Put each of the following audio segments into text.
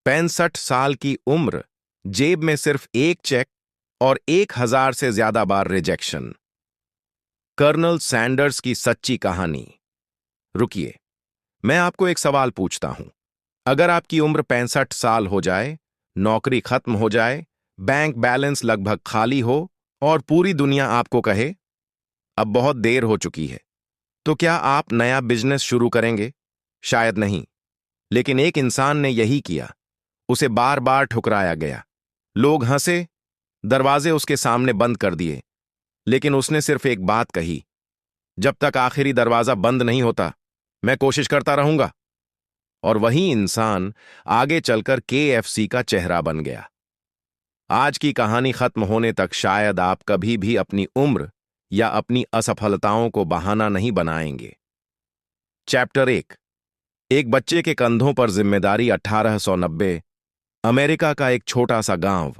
65 साल की उम्र, जेब में सिर्फ एक चेक और 1000 से ज्यादा बार रिजेक्शन। कर्नल सैंडर्स की सच्ची कहानी। रुकिए, मैं आपको एक सवाल पूछता हूं। अगर आपकी उम्र 65 साल हो जाए, नौकरी खत्म हो जाए, बैंक बैलेंस लगभग खाली हो और पूरी दुनिया आपको कहे अब बहुत देर हो चुकी है, तो क्या आप नया बिजनेस शुरू करेंगे? शायद नहीं। लेकिन एक इंसान ने यही किया। उसे बार बार ठुकराया गया, लोग हंसे, दरवाजे उसके सामने बंद कर दिए, लेकिन उसने सिर्फ एक बात कही, जब तक आखिरी दरवाजा बंद नहीं होता मैं कोशिश करता रहूंगा। और वही इंसान आगे चलकर KFC का चेहरा बन गया। आज की कहानी खत्म होने तक शायद आप कभी भी अपनी उम्र या अपनी असफलताओं को बहाना नहीं बनाएंगे। चैप्टर 1। एक बच्चे के कंधों पर जिम्मेदारी। 1890, अमेरिका का एक छोटा सा गांव।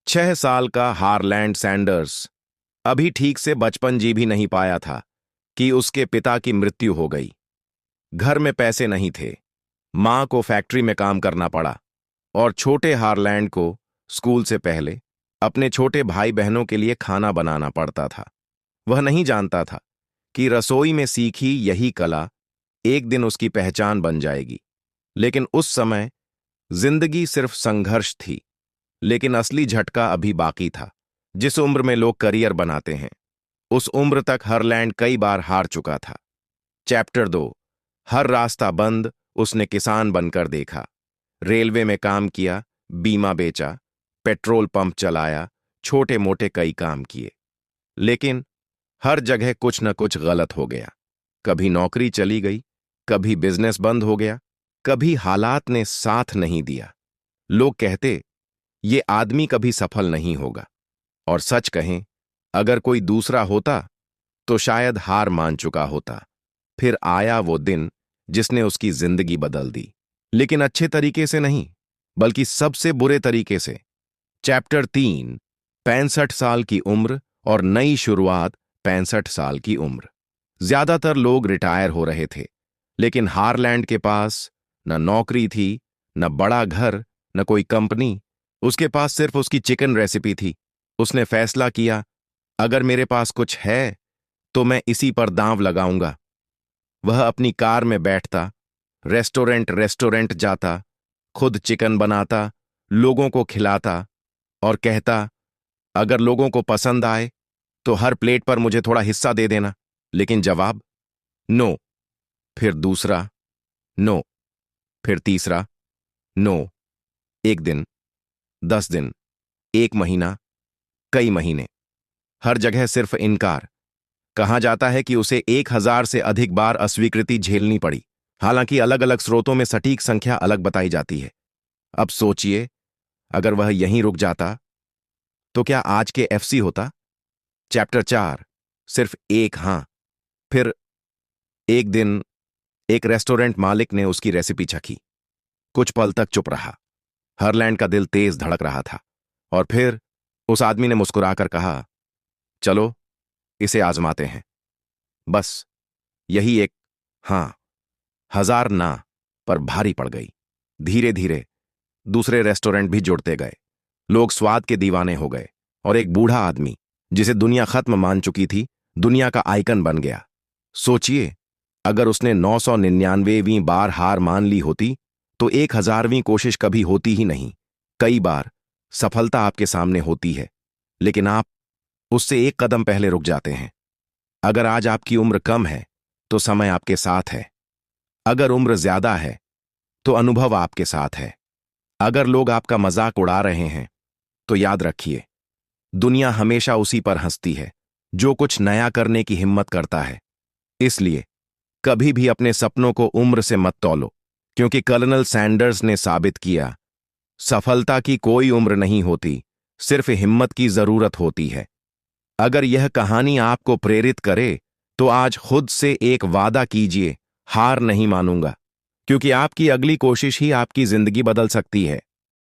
6 साल का हारलैंड सैंडर्स अभी ठीक से बचपन जी भी नहीं पाया था कि उसके पिता की मृत्यु हो गई। घर में पैसे नहीं थे, मां को फैक्ट्री में काम करना पड़ा और छोटे हारलैंड को स्कूल से पहले अपने छोटे भाई बहनों के लिए खाना बनाना पड़ता था। वह नहीं जानता था कि रसोई में सीखी यही कला एक दिन उसकी पहचान बन जाएगी। लेकिन उस समय जिंदगी सिर्फ संघर्ष थी, लेकिन असली झटका अभी बाकी था। जिस उम्र में लोग करियर बनाते हैं, उस उम्र तक हरलैंड कई बार हार चुका था। चैप्टर 2। हर रास्ता बंद। उसने किसान बनकर देखा, रेलवे में काम किया, बीमा बेचा, पेट्रोल पंप चलाया, छोटे मोटे कई काम किए, लेकिन हर जगह कुछ न कुछ गलत हो गया। कभी नौकरी चली गई, कभी बिजनेस बंद हो गया, कभी हालात ने साथ नहीं दिया। लोग कहते ये आदमी कभी सफल नहीं होगा, और सच कहें, अगर कोई दूसरा होता तो शायद हार मान चुका होता। फिर आया वो दिन जिसने उसकी जिंदगी बदल दी, लेकिन अच्छे तरीके से नहीं, बल्कि सबसे बुरे तरीके से। चैप्टर 3। 65 साल की उम्र और नई शुरुआत। 65 साल की उम्र। ज्यादातर लोग रिटायर हो रहे थे, लेकिन हारलैंड के पास न नौकरी थी, न बड़ा घर, न कोई कंपनी। उसके पास सिर्फ उसकी चिकन रेसिपी थी। उसने फैसला किया, अगर मेरे पास कुछ है तो मैं इसी पर दांव लगाऊंगा। वह अपनी कार में बैठता, रेस्टोरेंट जाता, खुद चिकन बनाता, लोगों को खिलाता और कहता, अगर लोगों को पसंद आए तो हर प्लेट पर मुझे थोड़ा हिस्सा दे देना। लेकिन जवाब, नो। फिर दूसरा नो, फिर तीसरा नो। 1 दिन, 10 दिन, 1 महीना, कई महीने, हर जगह सिर्फ इनकार। कहा जाता है कि उसे 1000 से अधिक बार अस्वीकृति झेलनी पड़ी। हालांकि अलग अलग स्रोतों में सटीक संख्या अलग बताई जाती है। अब सोचिए, अगर वह यहीं रुक जाता तो क्या आज के FC होता? चैप्टर 4। सिर्फ एक हां। फिर एक दिन एक रेस्टोरेंट मालिक ने उसकी रेसिपी चखी। कुछ पल तक चुप रहा। हरलैंड का दिल तेज धड़क रहा था, और फिर उस आदमी ने मुस्कुराकर कहा, चलो इसे आजमाते हैं। बस यही एक हां 1000 ना पर भारी पड़ गई। धीरे धीरे दूसरे रेस्टोरेंट भी जुड़ते गए। लोग स्वाद के दीवाने हो गए, और एक बूढ़ा आदमी जिसे दुनिया खत्म मान चुकी थी, दुनिया का आइकन बन गया। सोचिए, अगर उसने 999वीं बार हार मान ली होती तो 1000वीं कोशिश कभी होती ही नहीं। कई बार सफलता आपके सामने होती है, लेकिन आप उससे एक कदम पहले रुक जाते हैं। अगर आज आपकी उम्र कम है तो समय आपके साथ है। अगर उम्र ज्यादा है तो अनुभव आपके साथ है। अगर लोग आपका मजाक उड़ा रहे हैं तो याद रखिए, दुनिया हमेशा उसी पर हंसती है जो कुछ नया करने की हिम्मत करता है। इसलिए कभी भी अपने सपनों को उम्र से मत तौलो, क्योंकि कर्नल सैंडर्स ने साबित किया, सफलता की कोई उम्र नहीं होती, सिर्फ हिम्मत की जरूरत होती है। अगर यह कहानी आपको प्रेरित करे तो आज खुद से एक वादा कीजिए, हार नहीं मानूंगा, क्योंकि आपकी अगली कोशिश ही आपकी जिंदगी बदल सकती है।